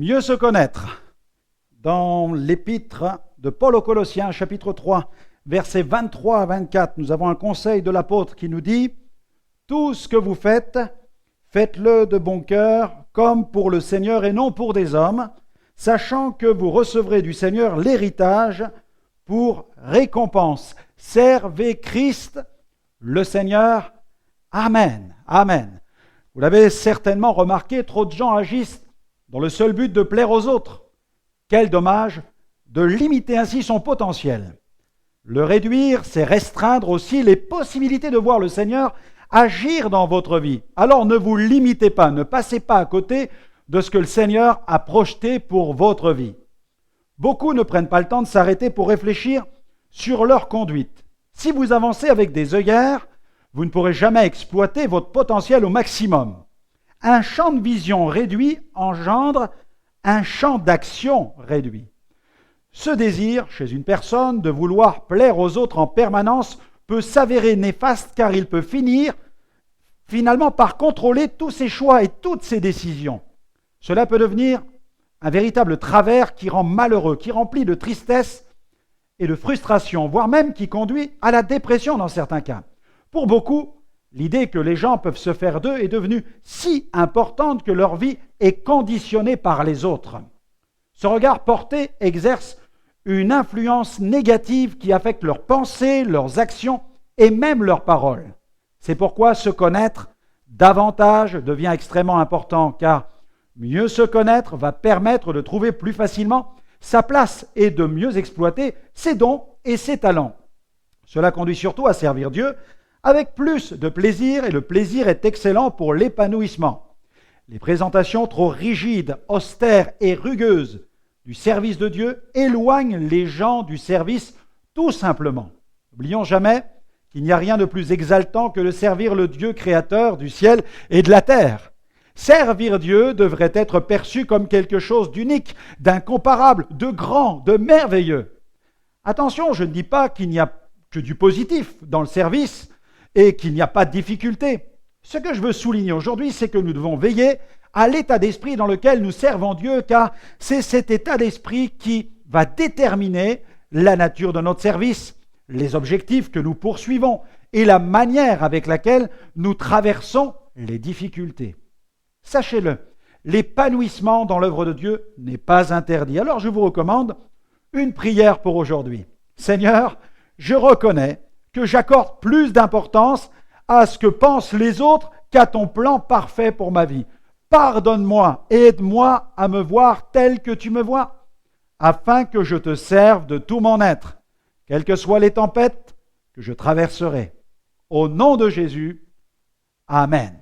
Mieux se connaître. Dans l'épître de Paul aux Colossiens, chapitre 3, versets 23 à 24, nous avons un conseil de l'apôtre qui nous dit « Tout ce que vous faites, faites-le de bon cœur, comme pour le Seigneur et non pour des hommes, sachant que vous recevrez du Seigneur l'héritage pour récompense. Servez Christ, le Seigneur. Amen. Amen. » Vous l'avez certainement remarqué, trop de gens agissent dans le seul but de plaire aux autres. Quel dommage de limiter ainsi son potentiel. Le réduire, c'est restreindre aussi les possibilités de voir le Seigneur agir dans votre vie. Alors ne vous limitez pas, ne passez pas à côté de ce que le Seigneur a projeté pour votre vie. Beaucoup ne prennent pas le temps de s'arrêter pour réfléchir sur leur conduite. Si vous avancez avec des œillères, vous ne pourrez jamais exploiter votre potentiel au maximum. Un champ de vision réduit engendre un champ d'action réduit. Ce désir, chez une personne, de vouloir plaire aux autres en permanence peut s'avérer néfaste car il peut finir finalement par contrôler tous ses choix et toutes ses décisions. Cela peut devenir un véritable travers qui rend malheureux, qui remplit de tristesse et de frustration, voire même qui conduit à la dépression dans certains cas. Pour beaucoup, l'idée que les gens peuvent se faire d'eux est devenue si importante que leur vie est conditionnée par les autres. Ce regard porté exerce une influence négative qui affecte leurs pensées, leurs actions et même leurs paroles. C'est pourquoi se connaître davantage devient extrêmement important, car mieux se connaître va permettre de trouver plus facilement sa place et de mieux exploiter ses dons et ses talents. Cela conduit surtout à servir Dieu avec plus de plaisir, et le plaisir est excellent pour l'épanouissement. Les présentations trop rigides, austères et rugueuses du service de Dieu éloignent les gens du service tout simplement. N'oublions jamais qu'il n'y a rien de plus exaltant que de servir le Dieu créateur du ciel et de la terre. Servir Dieu devrait être perçu comme quelque chose d'unique, d'incomparable, de grand, de merveilleux. Attention, je ne dis pas qu'il n'y a que du positif dans le service et qu'il n'y a pas de difficulté. Ce que je veux souligner aujourd'hui, c'est que nous devons veiller à l'état d'esprit dans lequel nous servons Dieu, car c'est cet état d'esprit qui va déterminer la nature de notre service, les objectifs que nous poursuivons et la manière avec laquelle nous traversons les difficultés. Sachez-le, l'épanouissement dans l'œuvre de Dieu n'est pas interdit. Alors je vous recommande une prière pour aujourd'hui. Seigneur, je reconnais que j'accorde plus d'importance à ce que pensent les autres qu'à ton plan parfait pour ma vie. Pardonne-moi et aide-moi à me voir tel que tu me vois, afin que je te serve de tout mon être, quelles que soient les tempêtes que je traverserai. Au nom de Jésus, Amen.